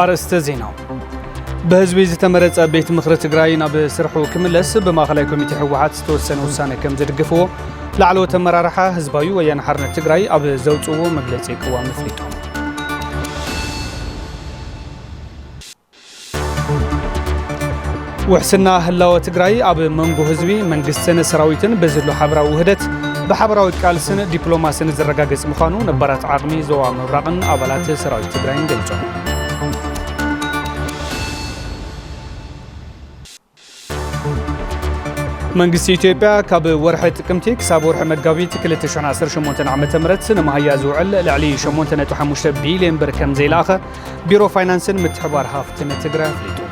أرست زيناو بهزبي زتمرت بيت مخر تግራይ ናብ ስርሑ ክምለስ በማእከላይ ኮሚቴ ህወሓት ዝተወሰነ ውሳነ ከም ዝድግፍዎ ላዕለወ ተመራርሓ ህዝባዊ ወያነ ሓርነት ትግራይ ኣብ ዘውፅዎ መግለጺ ቅዋም ኣፍሊጦም ውሕስና ህላወ ትግራይ ኣብ መንጎ ህዝቢ መንግስትን ሰራዊትን በዝሉ ሓብራዊ ውህደት بحبراዊ ቃልስን ዲፕሎማስን ዝረጋገጽ ምዃኑ ነባራት ዓቕሚ ዞባ ምብራቕን ኣባላት ሰራዊት ትግራይን ገልጾም መንግስቲ ኢትዮጵያ ካብ ወርሒ ጥቅምቲ ክሳብ ወርሒ መጋቢት 2018 ዓመተ ምህረት ንመሃያ ዝውዕል ልዕሊ 8.5 ቢልዮን ብር ከም ዘይለኣኸ ቢሮ ፋይናንስን ምትሕብባር ሃፍትን ትግራይ ኣፍሊጡ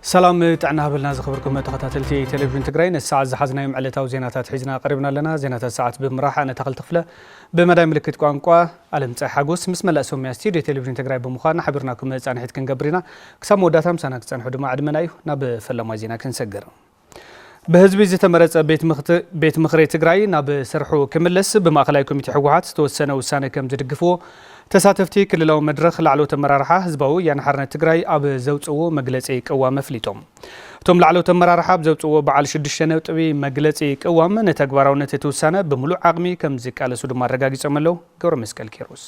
سلام تعنا هبلنا زخبركم تخاتلتي تلفزيون تግራይ نساعة زحزنا يوم علتاو زيناتات حجنا قربنا لنا زيناتات ساعات بمراحة أنا تخل تخفله بمداي ملكت قوانقوا على متاع حاجوس مسمى الأسوم يستير تلفزيون تግራይ بمخارنا حبرناكم أنا حيت كنجبرنا كسام وداتهم سنة كسان حدو ما عدمنا أيه ناب فلما زينا كنسجر بهزبي زتمرت بيت مخري تግራይ ناب سرحو كملس بماخلاي كوميتي حوحات توسنا وسنة كم زدقفو تساتفتي كللاو مدرخ لعلو تمرارحة هزباوي يعني حرنة تግራይ ኣብ ዘውፅዎ መግለጺ ቅዋም ኣፍሊጦም ቶም لعلو تمرارحة بዘውፅዎ በዓል 6 ነጥቢ መግለጺ ቅዋም ነተግባራውነት የተወሰነ በሙሉ ዓቕሚ ከም ዝቃለሱ ድማ አረጋጊጾም ኣለው ገብረ መስቀል ኪሮስ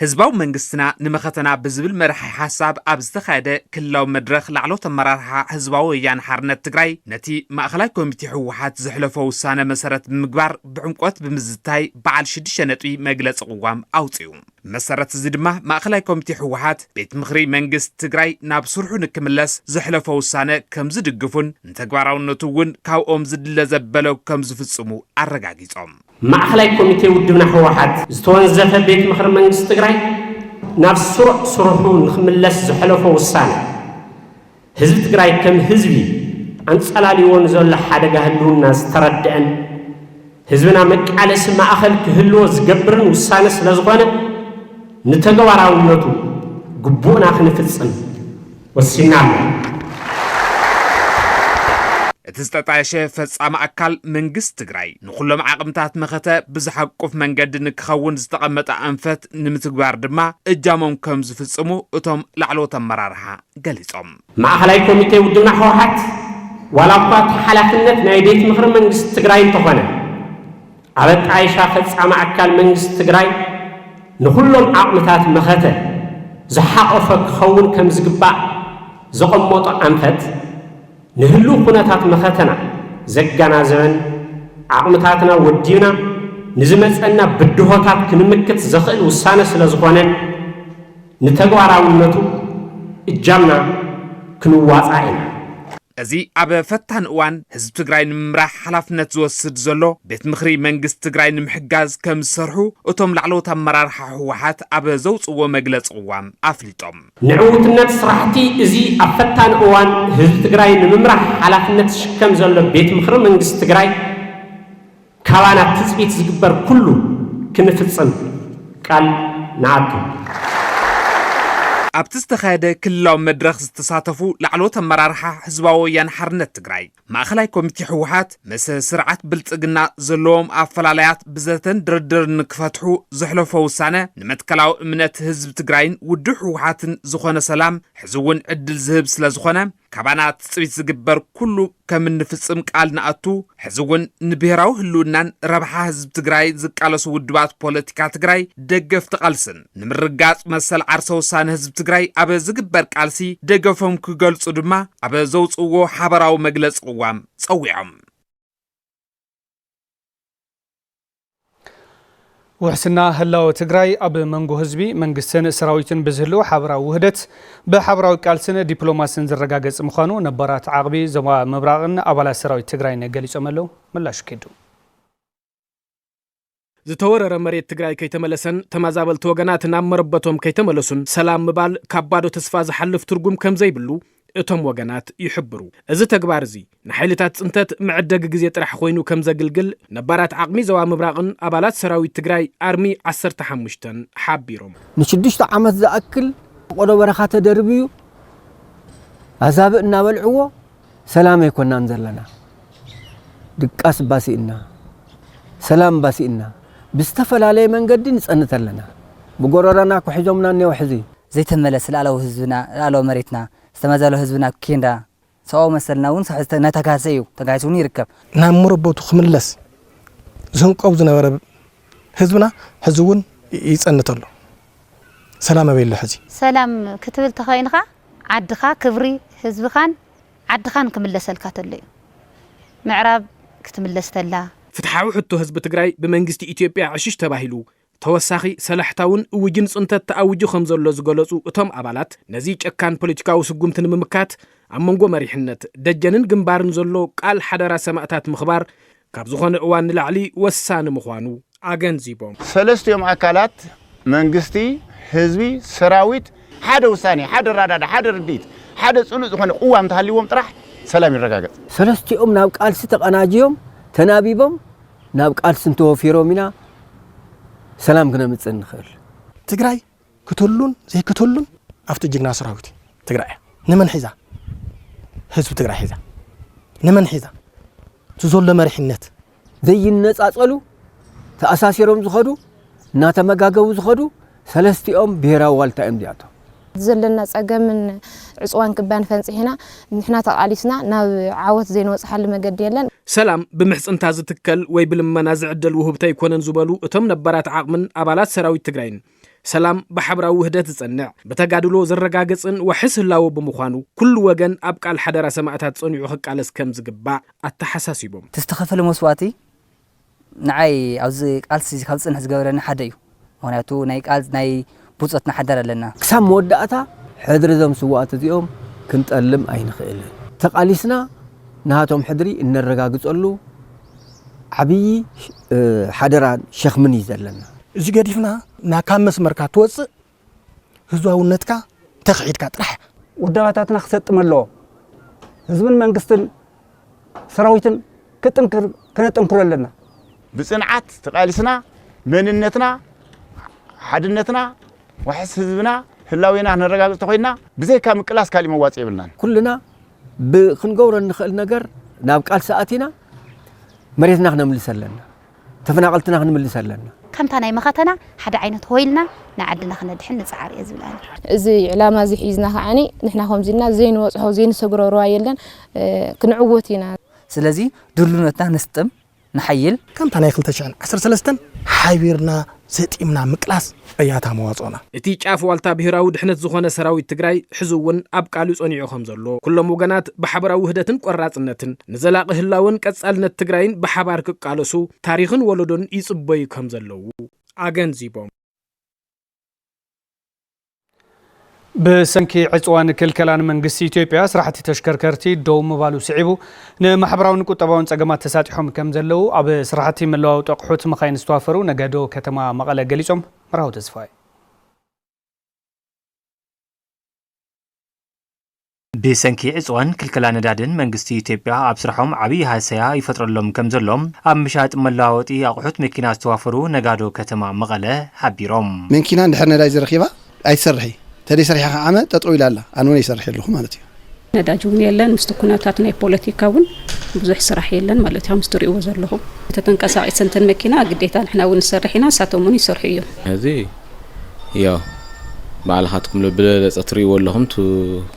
ህዝባው መንግስትና ንመኸተና ብዝብል መርሒ ሓሳብ ኣብ ዝተኻደ ክልላው መድረኽ ላዕሎ ተመራርሓ ህዝባዊ ወያነ ሓርነት ትግራይ ነቲ ማእከላይ ኮሚቴ ህወሓት ዝሕለፈ ውሳነ መሰረት ብምግባር ብዕምቆት ብምዝታይ በዓል 6 ነጥቢ መግለጺ ቅዋም ኣውጽዩ መሰረት እዚ ድማ ማእከላይ ኮሚቴ ህወሓት ቤት ምኽሪ መንግስት ትግራይ ናብ ስርሑ ንክምለስ ዝሕለፈ ውሳነ ከም ዝድግፉን ንተግባራውነቱ እውን ካብኦም ዝድለ ዘበለው ከም ዝፍጽሙ ኣረጋጊጾም ማእከላይ ኮሚቴ ውድብና ህወሓት ዝተወንዘፈ ቤት ምኽሪ መንግስት ትግራይ ናብ ስርሑ ንክምለስ ዝሕለፈ ውሳነ ህዝቢ ትግራይ ከም ህዝቢ አንጸላሊዎን ዘሎ ሓደጋ ህልውና ዝተረድአን ህዝብና መቃለስ ማእከል ክህልዎ ዝገብርን ውሳነ ስለዝኾነ ንተግባራውነቱ ግቡእና ክንፍጽም ወሲና እትስተጣየሸ ፈጻሚ ኣካል መንግስት ትግራይ ንኹሎም ዓቕምታት መኸተ ብዝሓቁፍ መንገዲ ንክኸውን ዝተቐመጠ ኣንፈት ንምትግባር ድማ እጃሞም ከም ዝፍጽሙ እቶም ላዕለወ ተመራርሓ ገሊጾም ማእከላይ ኮሚቴ ውድብና ህወሓት ዋላ እኳ ሓላፍነት ናይ ቤት ምኽሪ መንግስት ትግራይ እንተኾነ ኣብ ጣይሻ ፈጻሚ ኣካል መንግስት ትግራይ ንኹሎም ዓቕምታት መኸተ ዝሓቆፈ ክኸውን ከም ዝግባእ ዘቐመጦ ኣንፈት ንህሉ ኩነታት መኸተና ዘጋናዘበን ዓቕምታትና ወዲና ንዝመጸና ብድሆታት ክንምክት ዘኽእል ውሳነ ስለዝኾነ ንተግባራውነቱ እጃምና ክንዋጻእ ኢና እዚ ኣብ ፈታን እዋን ህዝቢ ትግራይ ንምምራሕ ሓላፍነት ዝወስድ ዘሎ ቤት ምኽሪ መንግስት ትግራይ ንምሕጋዝ ከም ዝሰርሑ እቶም ላዕለወ ተመራርሓ ህወሓት ኣብ ዘውፅዎ መግለጺ ቅዋም ኣፍሊጦም ንዕውትነት ስራሕቲ እዚ ኣብ ፈታን እዋን ህዝቢ ትግራይ ንምምራሕ ሓላፍነት ዝሽከም ዘሎ ቤት ምኽሪ መንግስት ትግራይ ካባና ትጽቢት ዝግበር ኩሉ ክንፍጽም ቃል ንኣቱ ኣብቲ ዝተኻየደ ክልላዊ መድረኽ ዝተሳተፉ ላዕለወ ተመራርሓ ህዝባዊ ወያነ ሓርነት ትግራይ ማእከላይ ኮሚቴ ህወሓት ምስ ስርዓት ብልጽግና ዘለዎም ኣፈላላያት ብዘተን ድርድር ንክፈትሑ ዝሕለፈ ውሳነ ንመትከላዊ እምነት ህዝቢ ትግራይን ውድብ ህወሓትን ዝኾነ ሰላም ሕዚ እውን ዕድል ዝህብ ስለዝኾነ ካባና ትጽቢት ዝግበር ኩሉ ከም እንፍጽም ቃል ንኣቱ ሕዚ እውን ንብሔራዊ ህልውናን ረብሓ ህዝቢ ትግራይ ዝቃለሱ ውድባት ፖለቲካ ትግራይ ደገፍቲ ቃልስን ንምርጋጽ መሰል ዓርሰ ውሳነ ህዝቢ ትግራይ ኣብ ዝግበር ቃልሲ ደገፎም ክገልጹ ድማ ኣብ ዘውፅዎ ሓበራዊ መግለጺ ቅዋም ጸዊዖም وحسنا هلاو تግራይ ኣብ መንጎ ህዝቢ መንግስትን ሰራዊትን በዝህሉ ሓብራዊ ውህደት በሓብራዊ ቃልስን ዲፕሎማስን ዝረጋገጽ ምዃኑ ነባራት ዓቕቢ ዞባ ምብራቕን ኣባላት ሰራዊት ትግራይ ገሊጾም ኣለው ምላሽ ከዱ ዝተወረረ መሬት ትግራይ ከይተመለሰን ተማዛበልቲ ወገናት ናብ መረበቶም ከይተመለሱን ሰላም ምባል ካባዶ ተስፋ ዝሐልፍ ትርጉም ከም ዘይብሉ እቶም ወገናት ይሕብሩ እዚ ተግባር እዚ ንሓይልታት ጽንተት ምዕደግ ግዜ ጥራሕ ኮይኑ ከም ዘግልግል ነባራት ዓቕሚ ዞባ ምብራቕን ኣባላት ሰራዊት ትግራይ ኣርሚ 15 ሓቢሮም ን6 ዓመት ዝኣክል ቆዶ በረኻ ተደርብዩ ኣዛብ እናበልዕዎ سلام يكون نزلنا دقاس باسئنا سلام باسئنا بستفل عليه من قد نسأنت لنا بقررنا كحجمنا نوحزي زي تملس لالو حزبنا لالو مريتنا استمازالو حزبنا كيندا سو مثلنا ون صحت نتكاسيو تكاسوني يركب نامربوتو خملس زنقو زنبر حزبنا حزون يصنتلو سلام بيل حزي سلام كتبل تخاينخا عدخا كبري حزبخان عدخان كملسلكا تلي معراب كتملستلا فتحاو حتو حزب تግራይ بمنግስቲ ኢትዮጵያ عشش ተባሂሉ ተወሳኺ ሰላሕታውን ውጅን ጽንተት ተአውጁ ከምዘሎ ዝገለጹ እቶም አባላት ነዚ ጨካን ፖለቲካዊ ስጉምትን ምምካት አመንጎ መሪሕነት ደጀንን ግንባርን ዘሎ ቃል ሓደራ ሰማዕታት ምኽባር ካብ ዝኾነ እዋን ንላዕሊ ወሳኒ ምዃኑ አገንዚቦም ሰለስቲኦም አካላት መንግስቲ ህዝቢ ሰራዊት ሓደ ውሳኔ ሓደ ራዳዳ ሓደ ርዲት ሓደ ጽኑዕ ዝኾነ ቁዋም ተሃልይዎም ጥራሕ ሰላም ይረጋገጽ ሰለስቲኦም ናብ ቃልሲ ተቀናጅዮም ተናቢቦም ናብ ቃልሲ እንተወፊሮም ኢና سلام كنا متصنخل تግራይ كتلون زي كتلون أفتو جينا سراويت تግራይ نمن حيزا حزب تግራይ حيزا نمن حيزا تزول مرحنت زي النصاصلو تأساسيروم زخدو ناتمغاغو زخدو سلستيوم بهراو والتا امدياتو زلنا صقمن عصوان كبان فنصينا نحنا تقاليسنا ناب عاوت زين وصحل مقد يلن سلام بمحصنታ ዝትከል ወይ ብልመና ዝዕደል ውህብታ ይኮነን ዝበሉ እቶም ነበራት ዓቅምን አባላት ሰራዊት ትግራይን ሰላም በሐብራዊ ውህደት ዝጸንዕ በተጋድሎ ዝረጋገጽን ወሕስ ህላው በመዃኑ ኩሉ ወገን ኣብ ቃል ሓደራ ሰማዕታት ጸኒዑ ክቃለስ ከም ዝግባእ አተሐሳሲቦም ተስተኸፈለ መስዋዕቲ ንዓይ ኣብዚ ቃልሲ ካብ ጽንሕ ዝገበረኒ ሓደ እዩ ምክንያቱ ናይ ቃል ናይ ቡጽትና ሓደር ኣለና ክሳብ መወዳእታ ሕድሪ ዞም ስዋዕት እዚኦም ክንጠልም ኣይንኽእልን ተቃሊስና نهاتهم حدري إن الرجاجزلو عبي حدران شخمني زلنا. إذا قديفنا ناكام مسمركات وص هزوا ونتكا تخعيد كاترح. ودواتنا خسرت ملو. زمن من قصتن سراويتن كنت أنكر لنا. بصنعات تقالسنا من النتنا حدنتنا وحس حزبنا هلاوينا نرجاجز تخوينا بزي كام كلاس كلمة واتساب لنا. كلنا بخنقور النخل نجر ناب قال ساعتنا مريتنا خنا ملسلنا تفناقلتنا خنا ملسلنا كم تاني مخاتنا حدا عينت هويلنا نعدنا خنا دحين نسعر يزبلان زي علامة زي حيزنا يعني نحنا هم زينا زين وصحو زين سجروا روايلن كنعوتينا سلازي دلونتنا نستم نحيل كم تاني خلتشان 13 حيبيرنا ستيمنا مقلاس اياتا مواصونا اتي ጫፍ ዋልታ ብሄራዊ ድሕነት ዝኾነ ሰራዊት ትግራይ ሕዙውን ኣብ ቃሉ ጸኒዑ ከም ዘሎ ኩሎም ወገናት በሐበራዊ ውህደትን ቆራጽነትን ንዘላቂ ህላውን ቀጻልነት ትግራይን በሐባር ክቃለሱ ታሪኽን ወለዶን ይጽበዩ ከም ዘለው አገንዚቦም بسنكي عصوان كلكلان منقسي إثيوبيا سرحة تشكركرتي دوم مبالو سعيبو نمحبراون كتباون تساقمات تساتحهم كم زلو أب سرحة ملو تقحوت مخاين استوافرو نقادو كتما مقالة قليسهم مراهو تزفاي بسنكي عصوان كلكلان دادن منقسي إثيوبيا أب سرحهم عبي هاسيا يفتر لهم كم زلهم أب مشاهد ملاوتي أقحوت مكينا استوافرو نقادو كتما مقالة حبيروم من كينا نحن لا يزرخيبا أي سرحي تدي سريحة عامة تطويل الله أنا يسرح له مالتي نداجون يلن مستكوناتنا البوليتيكاون بزح سرح يلن مالتها مستري وزر لهم تتنقص سنتن مكينة قديتها نحن ونسرحنا ساتومون يسرحيو هذه يا بعلهاتكم لبلا تطري ولهم تو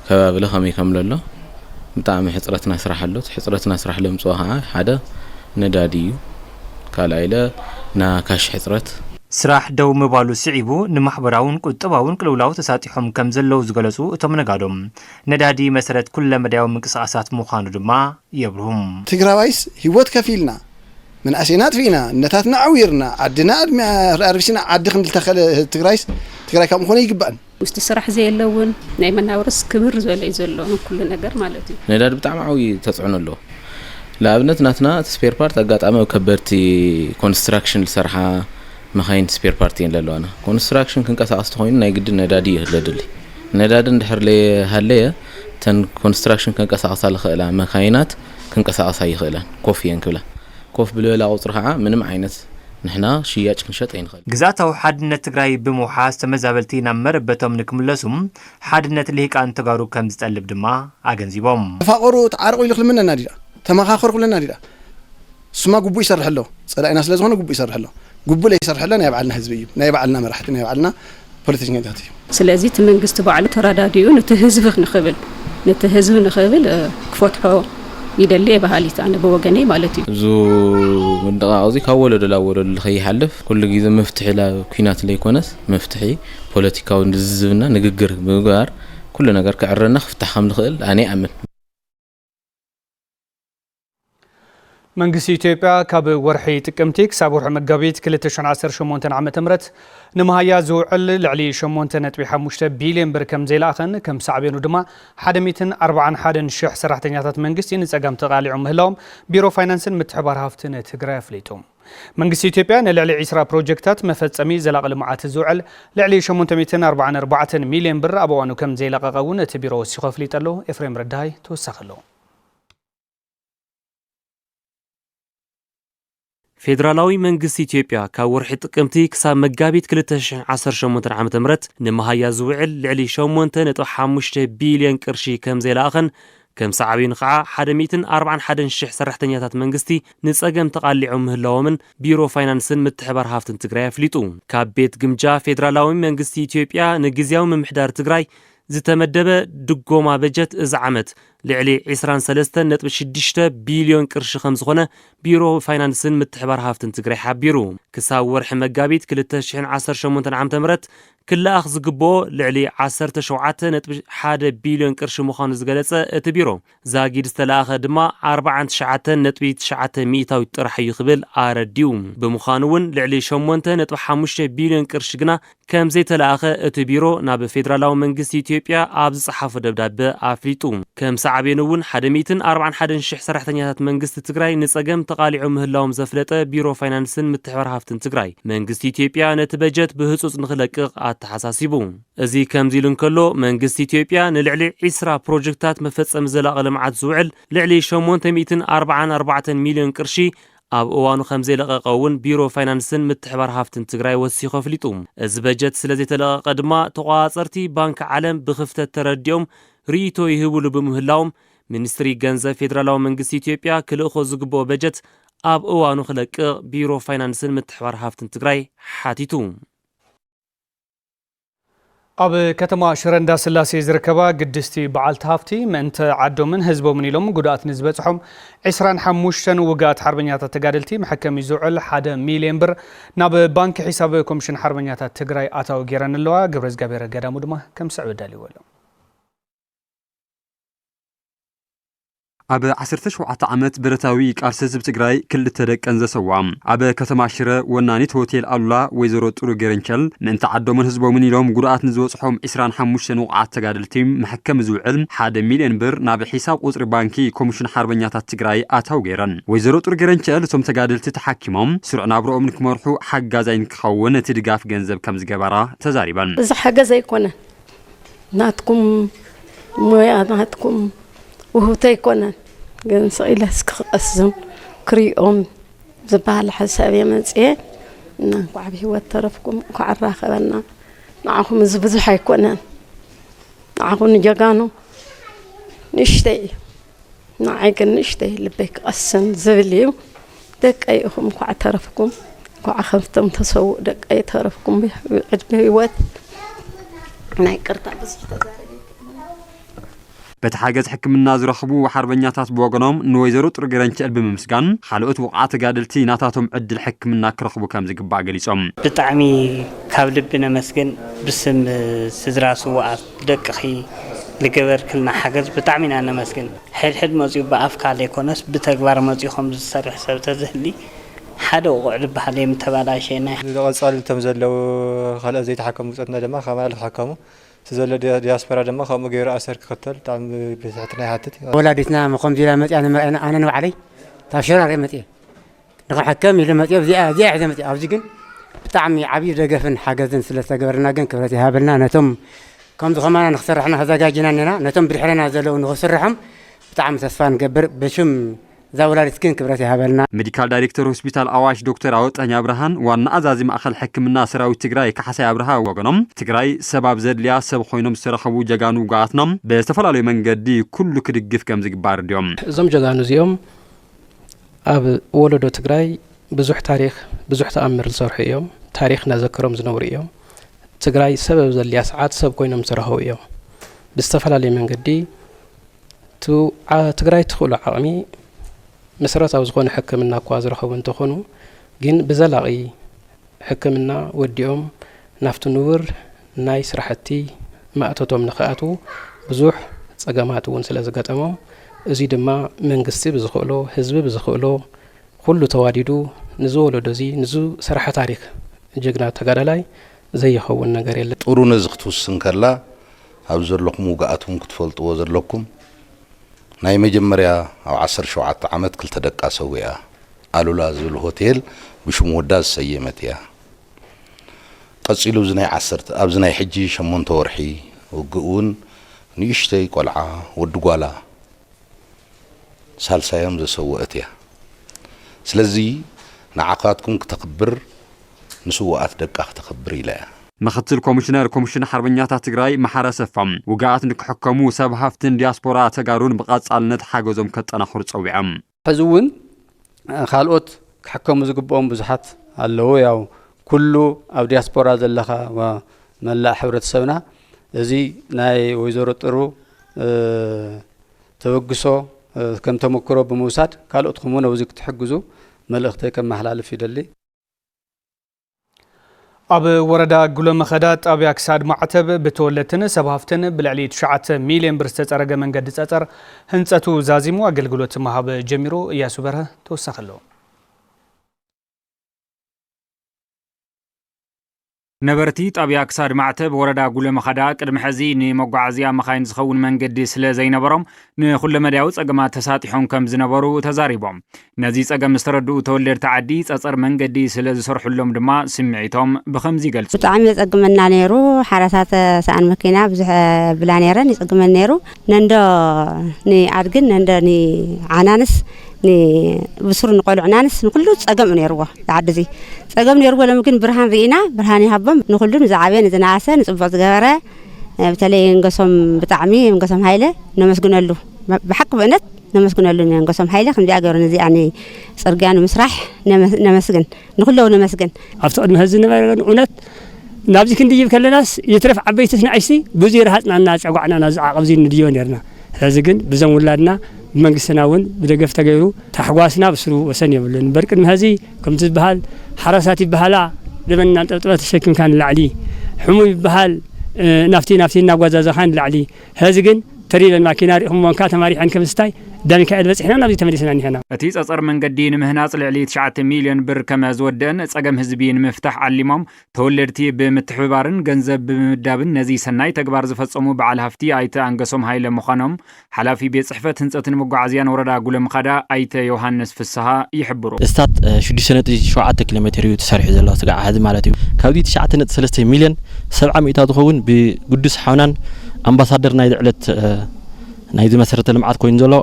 كباب لهم يكمل له متعم حصرتنا سرح له حصرتنا سرح لهم صوها حدا نداديو كالايله نا كاش حصرت سراح دو مبالو سعيبو نمحبراون قطباون قلولاو تساتيحهم كم زلو زغلسو اتم نغادوم ندادي مسرت كل مداو منقساسات مخانو دما يبرهم تግራዋይስ ህይወት ከፊልና من اسينات فينا نتاتنا عويرنا عدنا اربسنا عد خندل تخل تግራይ كم خونه يغبان مستسرح زي اللون ناي مناورس كبر زلي زلو كل ነገር ማለት እዩ ነዳድ በጣም ዓዊ ተጽዕኖ ኣሎ ለአብነት ናትና ስፔር ፓርት አጋጣሚው ከበርቲ ኮንስትራክሽን ልሰርሓ مخاين سبير بارتين للوانا كونستراكشن كنقساس تخوين ناي قد ندادي يهلدلي نداد اندحر لي هاليه تن كونستراكشن كنقساس لخيلا مخاينات كنقساس يخيلان كوفين كلا كوف بلولا قطرها منم عينت ንሕና ሽያጭ ክንሸጥ ኣይንኽእል ግዛታዊ ሓድነት ትግራይ ብምውሓዝ ተመዛበልቲ ናብ መረበቶም ንክምለሱም ሓድነት ልሂቃን ተጋሩ ከም ዝጠልብ ድማ ኣገንዚቦም ተፋቀሩ ተዓርቁ ኢሉ ክልምነና ዲዳ ተመኻኸሩ ክለና ዲዳ ስማ ጉቡ ይሰርሕ ኣሎ ጸላኢና ስለ ዝኾነ ጉቡ ይሰርሕ ኣሎ ጉቡ ላይ ይሰርሕ ኣሎ ናይ ባዕልና ህዝቢ እዩ ናይ ባዕልና መራሕቲ ናይ ባዕልና ፖለቲከኛታት እዩ ስለዚህ እቲ መንግስቲ ባዕሉ ተራዳዲኡ ነቲ ህዝቢ ንኽብል ክፈትሖ ይደሊ ባህሊት ኣነ በወገኔ ማለት እዩ ዙ ምንደቃዚ ካብ ወለዶ ላ ወለዶ ልኸይሓልፍ ኩሉ ግዜ መፍትሒ ላ ኩናት ለይኮነስ መፍትሒ ፖለቲካዊ ንዝዝብና ንግግር ምግባር ኩሉ ነገር ክዕረና ክፍታሕ ከም ንኽእል ኣነ ኣምን መንግስቲ ኢትዮጵያ ካብ ወርሒ ጥቅምቲ ክሳብ ወርሒ መጋቢት 2018 ዓመተ ምህረት ንመሃያ ዝውዕል ልዕሊ 8.5 ቢልዮን ብር ከም ዘይለኣኸን ከም ሳዕቤኑ ድማ 141,000 ሰራሕተኛታት መንግስቲ ንጸጋም ተቃሊዑ ምህላዎም ቢሮ ፋይናንስን ምትሕብባር ሃፍትን ትግራይ ኣፍሊጡ መንግስቲ ኢትዮጵያ ንልዕሊ 20 ፕሮጀክታት መፈጸሚ ዘላቂ ልምዓት ዝውዕል ልዕሊ 844 ሚልዮን ብር ኣብ እዋኑ ከም ዘይለቀቐ እውን እቲ ቢሮ ወሲኹ ኣፍሊጡ ኣሎ ኤፍሬም ረዳይ ተወሳኺ ኣሎ ፌደራላዊ መንግስቲ ኢትዮጵያ ካብ ወርሒ ጥቅምቲ ክሳብ መጋቢት 2018 ዓመተ ምህረት ንመሃያ ዝውዕል ልዕሊ 8.5 ቢልዮን ቅርሺ ከም ዘይለኣኸን ከም ሳዕቤኑ ከዓ 141,000 ሰራሕተኛታት መንግስቲ ንጸገም ተቃሊዑ ምህላዎምን ቢሮ ፋይናንስን ምትሕብባር ሃፍትን ትግራይ ኣፍሊጡ ካብ ቤት ግምጃ ፌደራላዊ መንግስቲ ኢትዮጵያ ንግዝያዊ ምምሕዳር ትግራይ ዝተመደበ ድጎማ በጀት እዚ ዓመት ልዕሊ 23.6 ቢልዮን ቅርሺ ከም ዝኾነ ቢሮ ፋይናንስን ምትሕብባር ሃፍትን ትግራይ ሓቢሩ ክሳብ ወርሒ መጋቢት 2018 ዓመተ ምህረት ክለኣኽ ዝግብኦ ልዕሊ 17.1 ቢልዮን ቅርሺ ምዃኑ ዝገለጸ እቲ ቢሮ ዛጊድ ዝተለኣኸ ድማ 49.9 ሚእታዊ ጥራሕ እዩ ክብል ኣረዲዩ ብምዃኑ እውን ልዕሊ 8.5 ቢልዮን ቅርሺ ግና ከም ዘይተለኣኸ እቲ ቢሮ ናብ ፌደራላዊ መንግስቲ ኢትዮጵያ ኣብ ዝጸሓፈ ደብዳቤ ኣፍሊጡ ከም ሳዕቤኑ እውን 141,000 ሰራሕተኛታት መንግስቲ ትግራይ ንጸገም ተቃሊዑ ምህላዎም ዘፍለጠ ቢሮ ፋይናንስን ምትሕብባር ሃፍትን ትግራይ መንግስቲ ኢትዮጵያ ነቲ በጀት ብህጹጽ ንኽለቅቕ ተሓሳሲቡ እዚ ከምዚ ኢሉ እንከሎ መንግስቲ ኢትዮጵያ ንልዕሊ 20 ፕሮጀክታት መፈጸሚ ዘላቂ ልምዓት ዝውዕል ልዕሊ 844 ሚልዮን ቅርሺ ኣብ እዋኑ ከም ዘይለቀቐ እውን ቢሮ ፋይናንስን ምትሕብባር ሃፍትን ትግራይ ወሲኹ ኣፍሊጡ እዚ በጀት ስለ ዘይተለቀቐ ድማ ተቆጻጸርቲ ባንኪ ዓለም ብክፍተት ተረዲኦም ርኢቶ ይህብሉ ብምህላዎም ሚኒስትሪ ገንዘብ ፌደራላዊ መንግስቲ ኢትዮጵያ ክልእኾ ዝግብኦ በጀት ኣብ እዋኑ ክለቅቕ ቢሮ ፋይናንስን ምትሕብባር ሃፍትን ትግራይ ሓቲቱ ኣብ ከተማ ሽረ እንዳስላሴ ዝርከባ ቅድስቲ በዓልቲ ሃፍቲ ምእንተ ዓዶምን ህዝቦምን ኢሎም ጉድኣት ንዝበፅሖም 25 ውጋት ሓርበኛታት ተጋደልቲ መሐከሚ ዝውዕል 1 ሚልዮን ብር ናብ ባንኪ ሒሳብ ኮሚሽን ሓርበኛታት ትግራይ ኣታዊ ገይረን ኣለዋ ግብረ ዝገበረ ገዳሙ ድማ ከም ስዕብ ዳልይዎ ኣሎ ኣብ 17 ዓመት ብረታዊ ቃልሲ ህዝቢ ትግራይ ክልተ ደቀን ዘሰዋ ኣብ ከተማ ሽረ ወናኒት ሆቴል ኣሉላ ወይዘሮ ጥሩ ገረንቸል ምእንተ ዓዶምን ህዝቦምን ኢሎም ጉድኣት ንዝበፅሖም 25 ውቃዓት ተጋደልቲ መሐከሚ ዝውዕል 1 ሚልዮን ብር ናብ ሒሳብ ቁፅሪ ባንኪ ኮሚሽን ሓርበኛታት ትግራይ ኣታው ገይረን ወይዘሮ ጥሩ ገረንቸል እቶም ተጋደልቲ ተሓኪሞም ስሩዕ ናብርኦም ንክመርሑ ሓጋዛይ ንክኸውን እቲ ድጋፍ ገንዘብ ከም ዝገበራ ተዛሪበን እዚ ሓገዝ ኣይኮነን ናትኩም ሞያ ናትኩም وهوتي كونن جنس إلى سكقسم كريوم زبال حسابي منسيه نقعد هو ترفكم كعراخ بنا معهم زبز حيكونن معهم نجانو نشتي نعيق نشتي لبيك أسن زبليو دك أيهم كعترفكم كعخفتم تسوق دك أي ترفكم بعجبه نايكرت بس بتحاجز حكمنا زرخبو وحربنياتات بوغنوم نويزرو ترغرانچل بممسغان خالوت وقعات غادلتي ناتاتهم عدل حكمنا كرخبو كم زغبا غليصوم بتعمي كاب لبنا مسكن بسم سدراسو وقف دقخي لجبر كلنا حاجز بتعمينا انا مسكن حد مزيو بافكار يكونس بتغبار مزيو خم زسرح سب تزهلي حدا وقعد بحالي متبالا شينا قصال تمزلو خلا زي تحكم وصتنا دما خمال حكموا تزول دياسبرا دما خم غير اثر كختل تام بساتنا حاتت ولادتنا مقام ديال متي انا نوعلي تاشر على متي نحكم الى متي زي عزم متي ابزي كن بتعمي عبي دغفن حاجزن سلسه غبرنا كن كبرتي هابلنا نتم كم زغمانا نخسرحنا هذا جاجنا نتم برحلنا زلو نخسرحم بتعم تسفان قبر بشم زاولاريت كن كبرت هبلنا ميديكال دايركتور هوسبيتال أواش دكتور عوضنيا برهان وانا أزازي مأخل حكمنا سراوي تجراي كحسي أبرها وغنم تجراي سبب زد ليا سب خوينم سرخو جاغانو قاتنم بستفعل من قدي كل كدقف كم زي بار اليوم زم جاغانو زيوم أب ولدو تجراي بزح تاريخ بزح تأمر الصرح يوم تاريخنا ذكرهم زنور يوم تجراي سبب زد ليا ساعات سب خوينم سرخو يوم بستفعل من قدي تو تجراي تخول عامي مسرات أو زخون حكمنا قوازر خوان تخونو جين بزلاقي حكمنا وديوم نفط نور نايس راحتي ما أتوتهم نخاتو بزوح تجمعات ونسلا زقتهم زيد ما من قصي بزخولو حزب بزخولو كله تواديدو نزول دوزي نزو سرحة تاريخ جقنا تقارلاي زي خوان نقاريل طورو نزقتو السنكرلا أبزر لكم وقعتهم كتفلت وزر لكم ناي مجمريا أو 17 عامات كل تدقى سويا قالوا لازم الهوتيل بشموداز سيمتيا قصيلو زناي 10 أبزناي حجي شمون تورحي وقون نيشتي قلعة ودقوالا سالسا يوم زي سوقتيا سلزي نعاقاتكم كتقبر نسوقات دقاق تقبري لا مختل كوميشنر حربنياتا تجراي محارسة فم وقعت انك حكمو سب هافتن دياسبورا تجارون بقاص على حاجزهم كتناخر صويعم حزون خالوت حكمو زقبهم بزحات اللو ياو كله او دياسبورا زلخا وملا حبرتسبنا ازي ناي ويزورو طرو توقسو كم تمكرو بموساد خالوت خمونه وزك تحجزو ملختي كم محلالف يدلي أب وردا قلم خدات أبي أكساد معتب بتولتن سبافتن بالعلي 9 مليون برستة أرجع من قد تأثر هنساتو زازيمو أقل قلوت مهاب جميرو يا سوبرها توسخلو نبرتي طبيعة أكساد معتب وردا قلم خدات المحزي نمقعزيا مخاين زخون من قد سلا زي نبرم نخل مداوس أجمع تساتحون كم زنبرو تزاريبهم نزيس أجمع مستردو تولر تعديس أصر من قد سلا زصرح لهم دما سمعتهم بخمزي جلس. بتعمل أجمعنا نيرو حراسات سان مكينة بزح بلانيرا نيس أجمع نيرو نندا ني أرجن نندا ني عنانس ني بصور نقول عنانس نقوله أجمع نيرو تعدزي أجمع نيرو لما يمكن برهان رينا برهاني هبم نقوله نزعبين إذا نعسى نصبغ جواره بتالي نقسم بتعمي نقسم هايله نمسكنا له بحق بنت نمسكنا له نقسم هايله خلينا جاكر نزي يعني صرجان مسرح نمسكن نقوله نمسكن أفتقد مهزنا ونت نابزي كندي يجيب كل الناس يترف عبيتنا عيسي بزير هاتنا الناس عقعنا ناس عقبزين نديون يرنا هذا جن بزم ولادنا من سناون بدقف تغيرو تحواسنا بسرو وسني بلن بركن هذه كم تبهال حراساتي بهالا لمن انت تشكم كان العلي حمو بهال نافتي ناغوازا خان العلي هذا جن تريد الماكيناري هم كان تماري عن كمستاي دامك بس احنا نبي تمريسنا هنا اتيس اصر من قدين مهناص العلي 9 مليون بر كما زودن صقم حزبين مفتاح علمهم تولرتي بمتحبارن ገንዘብ በመዳብን ነዚ ሰናይ ተግባር ዝፈጸሙ በዓል ሃፍቲ አይተ አንገሶም ኃይለ መኻኖም ሐላፊ ቤት ጽሕፈት ህንጸትን መጓዓዝያን ወረዳ ጉለም ኸዳ አይተ ዮሐንስ ፍስሐ ይሕብሩ እስታት 6.7 ኪሎ ሜትር ተሰርሑ ዘሎ ስጋዓ ህዝ ማለት እዩ ካብዲ 9.3 ሚሊዮን 700 ዝኸውን ብቅዱስ ሓውናን أمباسادر نايد علت نايد مسرة المعاد كوين زلو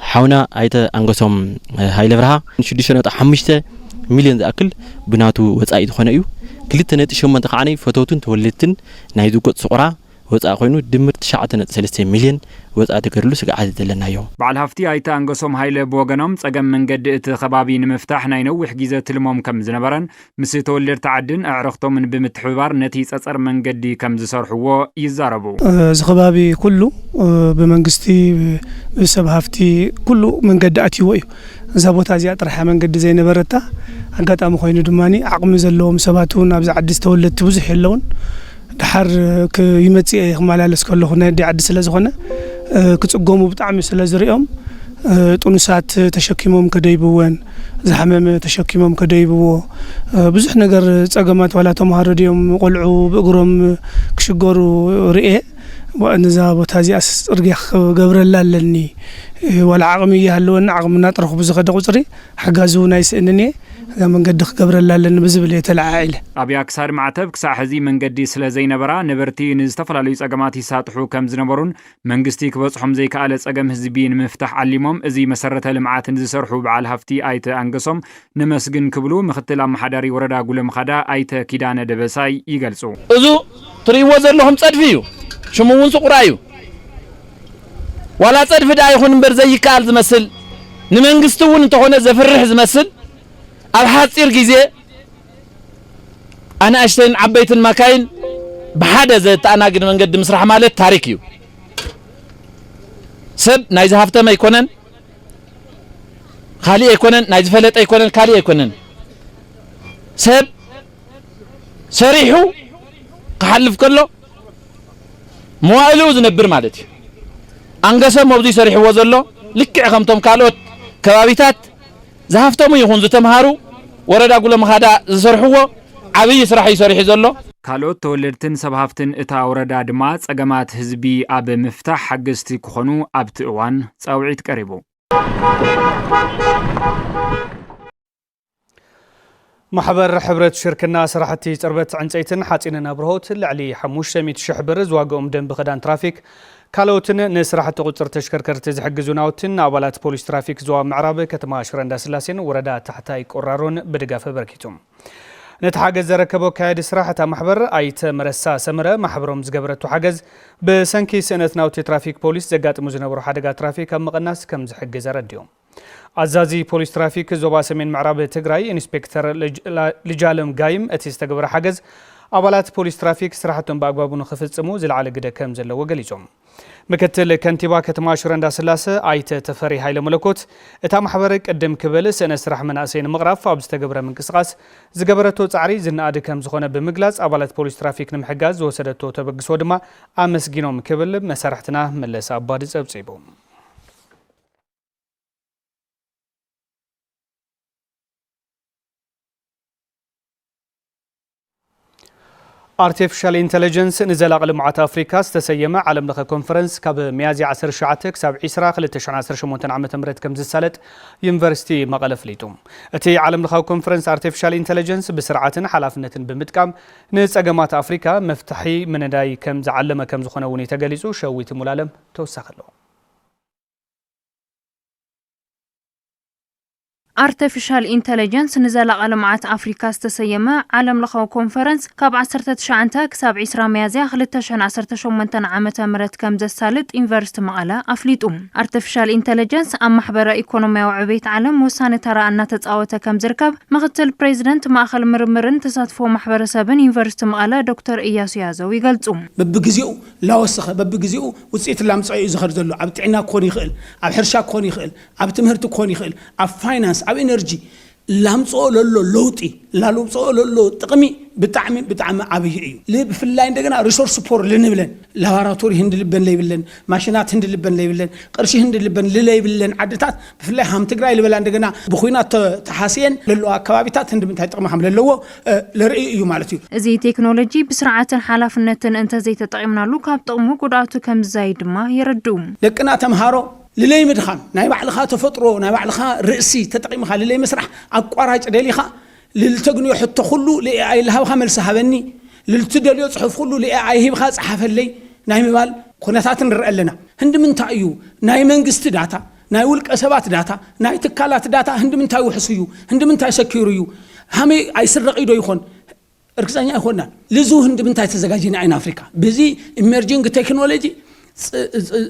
حاونا أيت أنقسم هاي لفرها شديشنا تحمشته مليون أكل بناتو وتأيد خنايو كلتنا تشوم منطقة عني فتوتن تولتن نايدو قط صقرا وتأخذينه دمر 9.3 مليون وتأتكرلو سقعد لنا يوم. بعد هفتي أيت أنقسم هاي لبوغنم تجمع من قد خبابين مفتاح نينوح جيزة المام كم زنبرن مسيتولر تعدن أعرفتم من بمتحوار نتيجة أثر من قد كم زصار هو يزاربو. خبابي كله بمنقستي بسبب هفتي كله من قد أتيوي. زبوت أزياء طرحة من قد زين برتا أنقطع مخوين دماني عقم زلهم سباتون أبز عدس تولد توزح اللون. دحر كيمتي خمالالس كله هنا دي عدس لزخنا كتقوموا بطعم سلازريهم طنسات تشكيمهم كديبوان زحمم تشكيمهم كديبو بزح نجر صقمات ولا تمهرديهم قلعوا بقرم كشجروا رئه وأنذا بتازي أرجع قبر اللالني ولا عقمية هلون عقمنا طرح بزخ دقصري حجزوا ناس إنني መንገዲ ክገብረላለን ብዝብል የተለዓኢለ ኣብያ ክሳድ ማዕተብ ክሳዕ ሕዚ መንገዲ ስለ ዘይነበራ ነበርቲ ንዝተፈላለዩ ጸገማት ይሳጥሑ ከም ዝነበሩን መንግስቲ ክበጽሖም ዘይከኣለ ጸገም ህዝቢ ንምፍታሕ ዓሊሞም እዚ መሰረተ ልምዓትን ዝሰርሑ በዓል ሃፍቲ ኣይተ አንገሶም ንመስግን ክብሉ ምክትል ኣመሓዳሪ ወረዳ ጉለምኻዳ ኣይተ ኪዳነ ደበሳይ ይገልጹ። እዙ ትሪእዎ ዘለኹም ጸድፊ እዩ ሽሙ እውን ስቁራ እዩ ዋላ ጸድፊ ዳ ይኹን እምበር ዘይከኣል ዝመስል ንመንግስቲ እውን እንተኾነ ዘፍርሕ ዝመስል ኣብ ሓፂር ግዜ ኣናእሽተይን ዓበይትን መካይን ብሓደ ዘተኣናግድ መንገዲ ምስራሕ ማለት ታሪክ እዩ። ሰብ ናይ ዝሃፍተመ ኣይኮነን ካሊእ ኣይኮነን ናይ ዝፈለጠ ኣይኮነን ካሊእ ኣይኮነን ሰብ ሰሪሑ ክሓልፍ ከሎ መዋእሉ ዝነብር ማለት እዩ። አንገሰም መብዙ ሰሪሕዎ ዘሎ ልክዕ ከምቶም ካልኦት ከባቢታት ዝሃፍተሙ ይኹን ዝተምሃሩ ወረዳ ጉለምኻዳ ዝሰርሕዎ ዓብይ ስራሕ ይሰርሕ ዘሎ። ካልኦት ተወለድትን ሰብ ሃፍትን እታ ወረዳ ድማ ጸገማት ህዝቢ ኣብ ምፍታሕ ሓገዝቲ ክኾኑ ኣብቲ እዋን ጻውዒት ቀሪቡ። ማሕበር ሕብረት ሽርክና ስራሕቲ ጽርበት ዕንጨይትን ሓጺንን ኣብርሆት ልዕሊ 500,000 ብር ዝዋግኦም ደንቢ ክዳን ትራፊክ ካልኦትን ንስራሕቲ ቁጽር ተሽከርከርቲ ዝሕግዙ ናውትን ኣባላት ፖሊስ ትራፊክ ዞባ ምዕራብ ከተማ ሽረ እንዳስላሴን ወረዳ ታሕታይ ቆራሮን ብድጋፍ በርኪቶም ነቲ ሓገዝ ዘረከበ ካይዲ ስራሕ እታ ማሕበር ኣይተ መረሳ ሰመረ ማሕበሮም ዝገበረቱ ሓገዝ ብሰንኪ ስእነት ናውቲ ትራፊክ ፖሊስ ዘጋጥሙ ዝነበሩ ሓደጋ ትራፊክ ኣብ መቐናስ ከም ዝሕግዝ ረድዮም። አዛዚ ፖሊስ ትራፊክ ዞባ ሰሜን ምዕራብ ትግራይ ኢንስፔክተር ልጃለም ጋይም እቲ ዝተገበረ ሓገዝ ኣባላት ፖሊስ ትራፊክ ስራሕቶም በአግባቡ ንኽፍጽሙ ዝለዓለ ግደ ከም ዘለዎ ገሊጾም። ምክትል ከንቲባ ከተማ ሽረ እንዳስላሴ ኣይተ ተፈሪ ሃይለ መለኮት እታ ማሕበር ቅድም ክብል ስእነት ስራሕ መናእሰይ ንምቕራፍ ኣብ ዝተገበረ ምንቅስቓስ ዝገበረቶ ጻዕሪ ዝነኣድ ከም ዝኾነ ብምግላጽ ኣባላት ፖሊስ ትራፊክ ንምሕጋዝ ዝወሰደቶ ተበግሶ ድማ ኣመስጊኖም ክብል መሳርሕትና መለስ ኣባዲ ጸብጺቡ። Artificial Intelligence ንዘላቂ ልምዓት ኣፍሪካ ዝተሰየመ ዓለም ለኸ ኮንፈረንስ ካብ ሚያዝያ 19 ክሳብ 20 2018 ዓመተ ምህረት ከም ዝሳለጥ ዩኒቨርሲቲ መቐለ ፍሊጡ። እቲ ዓለም ለኸ ኮንፈረንስ Artificial Intelligence ብስርዓትን ሓላፍነትን ብምጥቃም ንጸገማት ኣፍሪካ መፍትሒ ምንዳይ ከም ዝዓለመ ከም ዝኾነ እውን ተገሊጹ። ሸዊት ሙላለም ተወሳኺ ኣሎ። Artificial Intelligence ንዘላቂ ልምዓት ኣፍሪካ ዝተሰየመ ዓለም ለኻዊ ኮንፈረንስ ካብ 19 ክሳብ 20 ሚያዝያ 2018 ዓመተ ምህረት ከም ዘሳልጥ ዩኒቨርሲቲ መቐለ ኣፍሊጡ። Artificial Intelligence ኣብ ማሕበረ ኢኮኖሚያዊ ዕቤት ዓለም ወሳኒ ተራ እናተጻወተ ከም ዝርከብ ምክትል ፕሬዚደንት ማእኸል ምርምርን ተሳትፎ ማሕበረሰብን ዩኒቨርሲቲ መቐለ ዶክተር ኢያሱ ያዘው ይገልጹ። በብግዚኡ ላወሰኸ በብግዚኡ ውጽኢት ላምጽኡ ዝኸር ዘሎ ኣብ ጥዕና ክኾን ይኽእል፣ ኣብ ሕርሻ ክኾን ይኽእል፣ ኣብ ትምህርቲ ክኾን ይኽእል፣ ኣብ ፋይናንስ ኣብ ኤነርጂ ላምጽኦ ለሎ ለውጢ ላልውጽኦ ለሎ ጥቕሚ ብጣዕሚ ዓብይ እዩ። ብፍላይ እንደገና ሪሶርስ ፖር ልንብለን ላቦራቶሪ ህንድልበን ለይብለን ማሽናት ህንድልበን ለይብለን ቅርሺ ህንድልበን ለይብለን ዓድታት ብፍላይ ሃም ትግራይ ልበላ እንደገና ብኹናት ተሓስየን ለሎ አካባቢታት ህንድምንታይ ጥቕሚ ከም ለለዎ ለርኢ እዩ ማለት እዩ። እዚ ቴክኖሎጂ ብስርዓትን ሓላፍነትን እንተ ዘይተጠቂምናሉ ካብ ጥቕሙ ጉድኣቱ ከም ዝዛይ ድማ ይረድኡ። ደቅና ተምሃሮ للي مدخان ناي بعلخا تفطرو ناي بعلخا رأسي تتقيمها للي مسرح أقراج دليخا للتقني حتى خلو لأي لها خمل سحبني للتدليو صحف خلو لأي هي بخاص حفل لي ناي مبال خناتات نرقلنا هند من تأيو ناي منقست داتا ناي ولك أسبات داتا ناي تكالات داتا هند من تأيو حسيو هند من تأي سكيريو همي أي سرق إيدو يخون اركزاني أخونا لزو هند من تأي تزاجين عين أفريقيا بزي emerging technology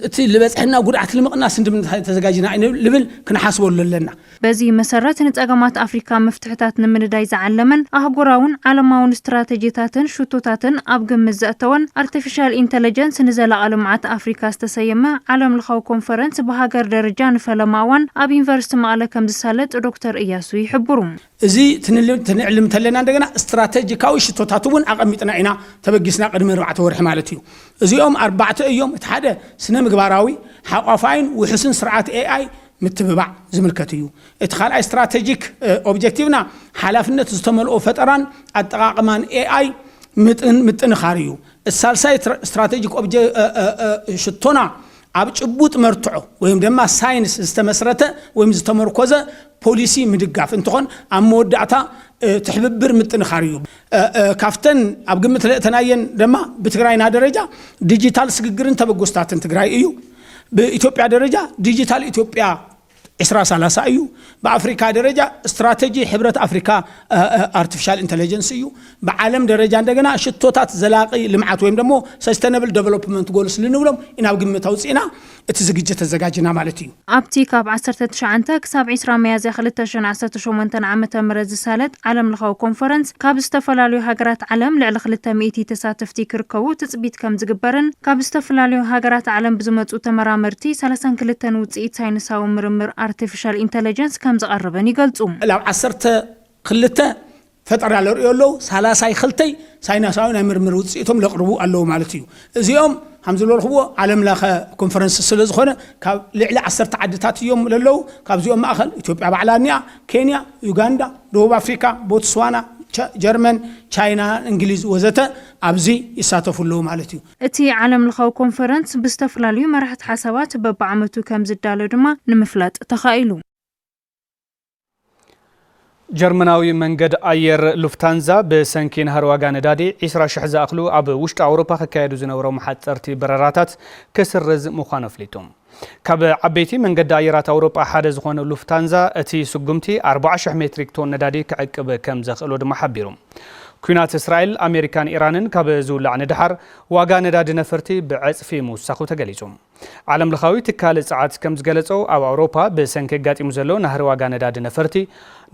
እቲ ልበጽሕና ጉድዓት ልምቕናስ እንደምን ተዘጋጅና አይነ ልብል ክንሓስበሉ ለና በዚ መሰረት ንጸገማት ኣፍሪካ መፍትሕታት ንምንዳይ ዝዓለመን ኣህጉራውን ዓለማውን ስትራቴጂታትን ሽቶታትን ኣብ ግምት ዘእተወን Artificial Intelligence ንዘላቂ ልምዓት ኣፍሪካ ዝተሰየመ ዓለም ለኻዊ ኮንፈረንስ ብሃገር ደረጃ ንፈለማዋን ኣብ ዩኒቨርሲቲ መቐለ ከም ዝሳለጥ ዶክተር ኢያሱ ይሕብሩ። እዚ ትንዕልም ተለና እንደገና ስትራቴጂካዊ ሽቶታት እውን ኣቐሚጥና ኢና ተበጊስና ቅድሚ 4 ወርሒ ማለት እዩ። እዚኦም 4 እዮም ሓደ ስነ ምግባራዊ ሓቋፋይን ውሕስን ስርዓት AI ምትብባዕ ዝምልከት እዩ። እቲ ካልኣይ ስትራቴጂክ ኦብጀክቲቭና ሓላፍነት ዝተመልኦ ፈጠራን ኣጠቃቅማን AI ምጥንኻር እዩ። الثالثاي ስትራቴጂክ ሽቶና ኣብ ጭቡጥ መርትዖ ወይም ድማ ሳይንስ ዝተመስረተ ወይም ዝተመርኮዘ ፖሊሲ ምድጋፍ እንትኾን ኣብ መወዳእታ ትሕብብር ምጥንኻር እዩ ካፍተን ኣብ ግምት ለእተናየን ድማ ብትግራይና ደረጃ ዲጂታል ስግግርን ተበጎስታትን ትግራይ እዩ በኢትዮጵያ ደረጃ ዲጂታል ኢትዮጵያ 2030 እዩ በአፍሪካ ደረጃ ስትራቴጂ ሕብረት አፍሪካ አርቲፊሻል ኢንተለጀንስ እዩ በዓለም ደረጃ እንደገና ሽቶታት ዘላቂ ልምዓት ወይም ደግሞ ሰስተነብል ዴቨሎፕመንት ጎልስ ልንብሎም ኢናብ ግምት አውጽና እቲ ዝግጅት ተዘጋጅና ማለት እዩ ኣብቲ ካብ 19 ክሳብ 20 ሚያዝያ 2018 ዓመተ ምህረት ዝሳለጥ ዓለም ለኻዊ ኮንፈረንስ ካብ ዝተፈላለዩ ሃገራት ዓለም ልዕሊ 200 ተሳተፍቲ ክርከቡ ትጽቢት ከም ዝግበርን ካብ ዝተፈላለዩ ሃገራት ዓለም ብዝመጹ ተመራመርቲ 32 ውጽኢት ሳይንሳዊ ምርምር artificial intelligence ከም ዝቀርበን ይገልጹ ላብ 12 ፈጠራ ለርእዮ 32 ሳይንሳዊ ናይ ምርምር ውጽኢቶም ለቅርቡ ኣለዎ ማለት እዩ እዚኦም hamzul khwo ዓለም ለኸ ኮንፈረንስ ስለዝኾነ ካብ ልዕሊ 10 ዓድታት እዮም ለለው ካብዚኦም ማእኸል ኢትዮጵያ ባዕላንያ ኬንያ ዩጋንዳ ደቡብ አፍሪካ ቦትስዋና ጀርመን ቻይና እንግሊዝ ወዘተ ኣብዚ ይሳተፉሉ ማለት እዩ እቲ ዓለም ለኻዊ ኮንፈረንስ ብዝተፈላለዩ መራሕቲ ሓሳባት በብዓመቱ ከም ዝዳሎ ድማ ንምፍላጥ ተኻኢሉ ጀርመናዊ መንገድ አየር ሉፍታንዛ በሰንኪ ነህር ዋጋ ነዳዲ 20,000 ዝኣኽሉ ኣብ ውሽጢ አውሮፓ ከካየዱ ዝነበሩ መሓፀርቲ በረራታት ከስርዝ ምዃኑ ኣፍሊጦም ካብ ዓበይቲ መንገዲ ኣየራት አውሮፓ ሓደ ዝኾነ ሉፍታንዛ እቲ ስጉምቲ 40,000 ሜትሪክ ቶን ነዳዲ ክዕቅብ ከም ዘኽእሎ ድማ ሓቢሩ ኩናት እስራኤል አሜሪካን ኢራንን ካብ ዝውላዕ ንድሓር ዋጋ ነዳዲ ነፈርቲ ብዕጽፊ ምውሳኹ ተገሊጹ ዓለም ለኻዊ ትካል ጸዓት ከም ዝገለጸው ኣብ አውሮፓ በሰንኪ ጋጢሙ ዘሎ ነህር ዋጋ ነዳዲ ነፈርቲ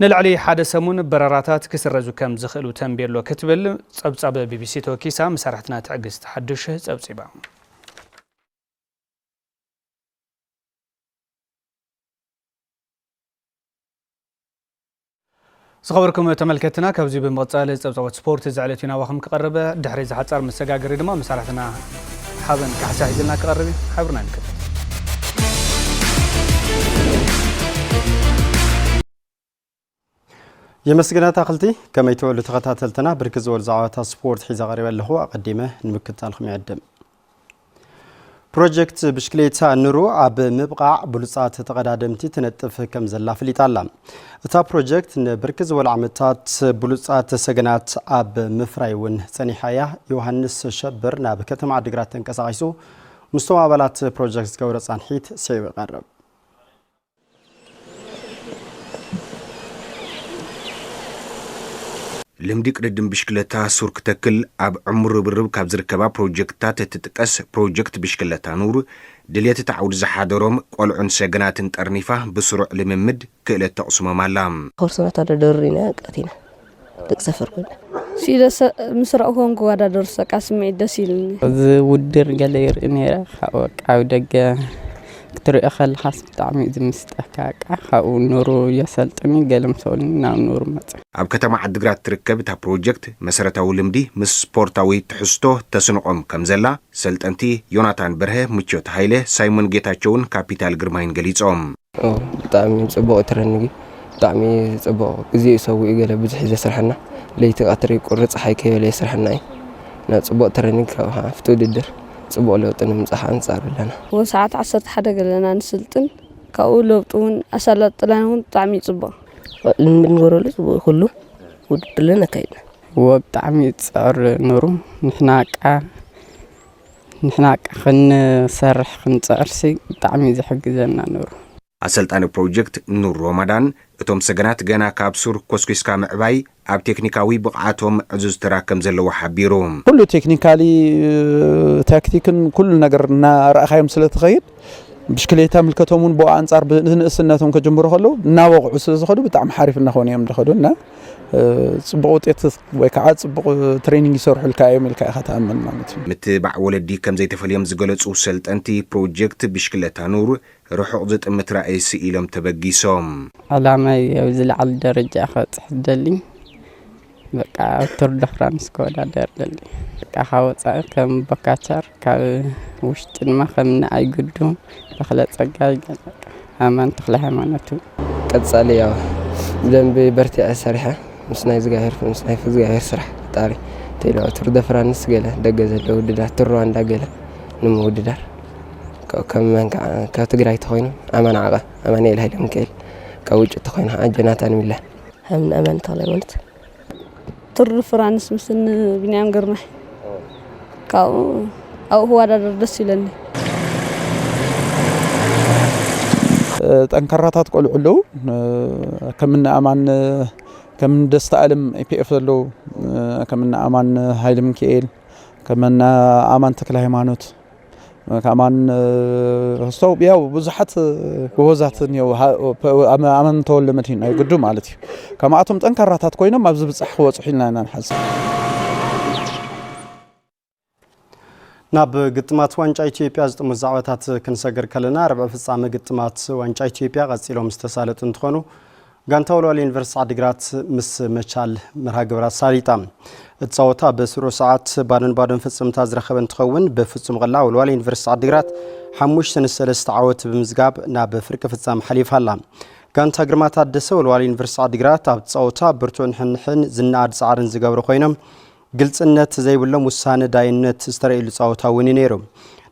ንልዕሊ ሓደ ሰሙን በረራታት ክስረዙ ከም ዝኽእሉ ተንቤሎ ክትብል ጸብጻብ ቢቢሲ ተወኪሳ መሳርሕትና ትዕግስት ሓድሽ ጸብጺባ سخبركم تملكتنا كابزي بمقصال ጸብጻቦት ስፖርት ዝዕለቱና ዋኸም ከቀረበ ድሕሪ ዝሓጻር መሰጋገሪ ድማ መሳርሕትና ሓበን ካሕሳ ሒዝልና ከቀርብ ሓብርና ንከተል የመስገናታ አኽልቲ ከመይ ተወሉ ተኸታተልተና ብርክዝ ወል ዛዕዋታ ስፖርት ሒዛ ቀሪበ ኣለኹ ኣቀዲመ ንምክታልኩም ይዕድም ፕሮጀክት ብሽክሌታ ንሩ ኣብ ምብቃዕ ብሉጻት ተቀዳደምቲ ትነጥፍ ከም ዘላ ፍሊጣላ እታ ፕሮጀክት ንብርክዝ ወል ዓመታት ብሉጻት ሰገናት ኣብ ምፍራይ ውን ጸኒሓያ ዮሐንስ ሸብር ናብ ከተማ ዓዲግራት ተንቀሳቒሱ ሙስተዋ ኣባላት ፕሮጀክት ገብረ ጻንሒት ሲዒቡ ይቐርብ ልምዲ ቅድድም ብሽክለታ ሱር ክትክል ኣብ ዕሙር ርብርብ ካብ ዝርከባ ፕሮጀክትታት እትጥቀስ ፕሮጀክት ብሽክለታ ኑር ድልየት ተዓውድ ዝሓደሮም ቆልዑን ሰገናትን ጠርኒፋ ብስሩዕ ልምምድ ክእለት ተቕስሞም ኣላ ኮርሶናት ተደርሪና ቀቲና ደቅ ሰፈር ኮን ሲለሰ ምስራእኩም ክወዳደር ሰቃስም ደስ ይልኒ እዚ ውድር ገለ ይርኢ ነይረ ካብ ደገ ክትሪኦ ከለኻስ ብጣዕሚ ዝምስጠካ ካብኡ ኑሩ የሰልጥኒ ገለም ሰውኒ ናብ ኑሩ መጽ ኣብ ከተማ ዓዲግራት ትርከብ እታ ፕሮጀክት መሰረታዊ ልምዲ ምስ ስፖርታዊ ትሕዝቶ ተስንቆም ከም ዘላ ሰልጠንቲ ዮናታን በርሀ ምቾት ሃይለ ሳይሞን ጌታቸውን ካፒታል ግርማይን ገሊጾም ብጣዕሚ ጽቡቕ ትረንጊ ብጣዕሚ ጽቡቕ ግዜ ይሰውኡ ገለ ብዙሕ ዘስርሐና ለይቲ ቀትሪ ቁርጽ ፀሓይ ከይበለ ይስርሐና ና ጽቡቕ ትረንጊ ካብ ሃፍቱ ውድድር ጽቡቕ ለውጥ ንምጽሓ አንጻር ኣለና ወሰዓት 11 ገለና ንስልጥን ካብኡ ለውጡን ኣሰለጥላውን ብጣዕሚ ጽቡቕ ንግበረሉ ጽቡቕ ኩሉ ውድድር ለና ካይድና ወብጣዕሚ ጸር ኑሩ ንሕናቃ ክንሰርሕ ክንጸርሲ ብጣዕሚ ዝሕግዘና ኑሩ ኣሰልጣኒ ፕሮጀክት ኑር ሮማዳን እቶም ሰገናት ገና ካብ ሱር ኮስኩስካ ምዕባይ ኣብ ቴክኒካዊ ብቕዓቶም ዕዙዝ ተራከም ዘለዎ ሓቢሩ ኩሉ ቴክኒካሊ ታክቲክን ኩሉ ነገር እናረኣኻዮም ስለትኸይድ ብሽክሌታ ምልከቶምን ብኦ አንጻር ብንእስነቶም ከጀምሩ ከለው እናወቕዑ ስለዝኸዱ ብጣዕሚ ሓሪፍ እናኾኑ እዮም ዝኸዱና ጽቡቕ ውጤት ወይ ከዓ ጽቡቕ ትሬኒንግ ይሰርሑልካ እዮም ኢልካ ኢኻ ተኣምን ማለት እዩ ምትባዕ ወለዲ ከም ዘይተፈልዮም ዝገለጹ ሰልጠንቲ ፕሮጀክት ብሽክሌታ ኑር ርሑቕ ዝጥምት ራእይ ስኢሎም ተበጊሶም ዓላማይ ኣብ ዝለዓለ ደረጃ ክበፅሕ ደሊ በቃ ቱር ደ ፍራንስ ክወዳደር ደሊ በቃ ካወፃእ ከም በካቻር ካብ ውሽጢ ድማ ከም ንኣይ ግዱም ተኽለ ፀጋይ ኣማን ተኽለ ሃይማኖቱ ቀጻሊ ያው ብደንብ በርቲዐ ሰሪሐ ምስ ናይ ዝጋሄር ስራሕ ጣሪ ቱር ደ ፍራንስ ገለ ደገ ዘሎ ውድዳር ቱር ሩዋንዳ ገለ ንምውድዳር كتجري تخينه أمان عقا أمان إله إلهم كيل كوجه تخينه أجنات أنا بالله هم أمان طالع ولد تر فرانس مسن بنيام قرمح كاو أو هو هذا الدرس لني تنكراتات قول علو كمنا أمان كمن دست ألم IPF له كمنا أمان هايل من كيل كمنا أمان تكله مانوت كمان هستو بياو بزحت بوزات نيو أمان تول متين أي قدوم علتي كما أتم تنكراتات كوينة ما بزح وصحينا نحس ناب قطمات وانجا إثيوبيا زت مزعوتات كنسجر كلنا ربع في الصامة قطمات وانجا إثيوبيا غسيلهم استسالة انتخانو قانتولو اليونيفرسيتي عدغرات مس مشال مرها قبرات ساليتام تصوتا بسرو ساعات بادن فصمتا زرخبن تخون بفصم غلا والوال اليونيفرسيتي عدغرات حموش سنسلست عوت بمزغاب ناب فرق فصام حليف هلا قانتا غرمات ادسه والوال اليونيفرسيتي عدغرات اب تصوتا برتون حنحن زناد سعرن زغبر خوينم ግልጽነት ዘይብሎም ውሳነ ዳይነት ዝተረኢሉ ጻውታ ወኒ ነይሩ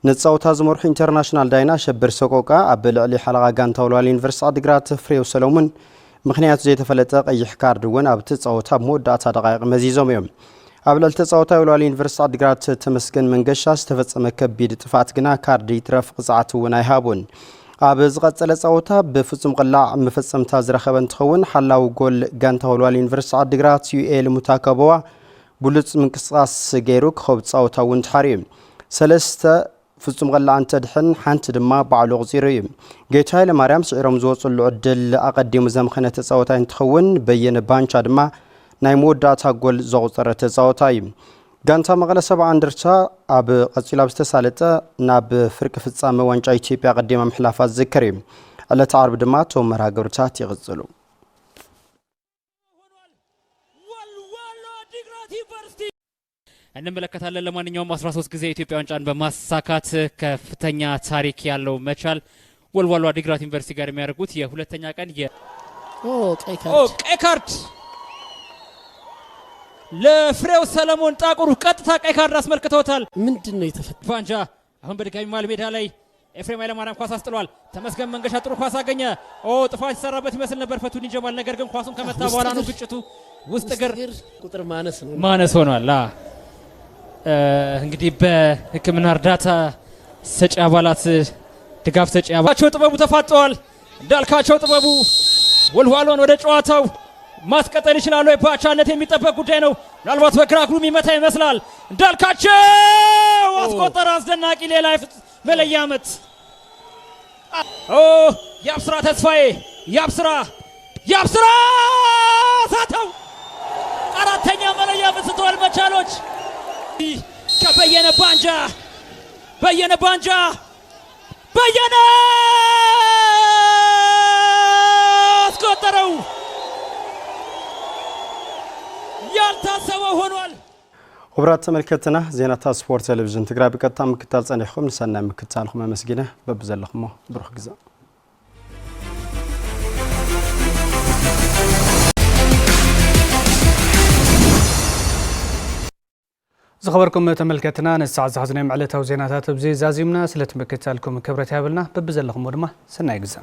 ነጻውታ ዝመርሑ ኢንተርናሽናል ዳይና ሸበር ሰቆቃ ኣብ ልዕሊ ሓለቓ ጋንታ ወልዋል ዩኒቨርሲቲ ዓዲግራት ፍሬው ሰሎሙን ምክንያቱ ዘይተፈለጠ ቀይሕ ካርድ እውን ኣብቲ ጻውታ መወዳእታ ደቂቕ መዚዞም እዮም ኣብ ልዕሊ ጻውታ ወልዋል ዩኒቨርሲቲ ዓዲግራት ተመስገን መንገሻ ዝተፈጸመ ከቢድ ጥፋት ግና ካርድ ይትረፍ ቅጽዓት እውን ኣይሃቡን ኣብ ዝቐጸለ ጻውታ ብፍጹም ቅላዕ መፈጸምታ ዝረኸበ እንትኸውን ሓላዊ ጎል ጋንታ ወልዋል ዩኒቨርሲቲ ዓዲግራት ዩኤል ሙታከበዋ بلوت من قصاص جيروك خوب تصاوتاون تحريم سلسته فصوم غلا أنت دحن حنت دما بعلو غزيريم جيت هاي لمريم سعرهم زوج العدل أقدم زمخنة تصاوتين تخون بين بانش دما نايمود داتا قول زوجة تصاوتايم جانتا مغلا 7 اندرتا أب قصيلة بستسالته ناب فرق في الصامة وانجاي تيبي أقدم محلافات ذكريم على تعرب دما تومرها قرتات يغزلو እንመለከታለን ለማንኛውም 13 ጊዜ ኢትዮጵያ ዋንጫን በማሳካት ከፍተኛ ታሪክ ያለው መቻል ወልዋሎ ዓዲግራት ዩኒቨርሲቲ ጋር የሚያደርጉት የሁለተኛ ቀን ቀይ ካርድ ለፍሬው ሰለሞን ጣቁሩ ቀጥታ ቀይ ካርድ አስመልክተውታል ምንድነው የተፈጠረው ፋንጃ አሁን በድጋሚ ማል ሜዳ ላይ ኤፍሬም ኃይለማርያም ኳስ አስጥሏል ተመስገን መንገሻ ጥሩ ኳስ አገኘ ጥፋት ይሰራበት ይመስል ነበር ፈቱን ይጀማል ነገር ግን ኳሱን ከመታ በኋላ ነው ግጭቱ ውስጥ እግር ቁጥር ማነስ ሆኗል እንግዲህ በሕክምና እርዳታ ሰጪ አባላት ድጋፍ ሰጪ አባላቸው ጥበቡ ተፋጠዋል እንዳልካቸው ጥበቡ ወልዋሎን ወደ ጨዋታው ማስቀጠል ይችላል ወይ ባቻነት የሚጠበቅ ጉዳይ ነው ምናልባት በግራ እግሩ የሚመታ ይመስላል እንዳልካቸው አስቆጠረ አስደናቂ ሌላ መለያ ምት ያብስራ ተስፋዬ ያብስራ ሳተው አራተኛ መለያ ምት ስተዋል መቻሎች ከበየነ ባንጃ አስቆጠረው ያልታሰበው ሆኗል ወብራት ተመልከተና ዜናታ ስፖርት ቴሌቪዥን ትግራይ በቀጥታ ምክታል ጸኒሕኩም ንሰናይ ምክታልኩም መስጊነ በብዘለኹም ብሩኽ ግዜ زخبركم تملكتنا نسعى زحزنا معلتها وزيناتها تبزي زازيمنا سلت مكتالكم كبرت هابلنا ببزلهم ورما سنة يجزم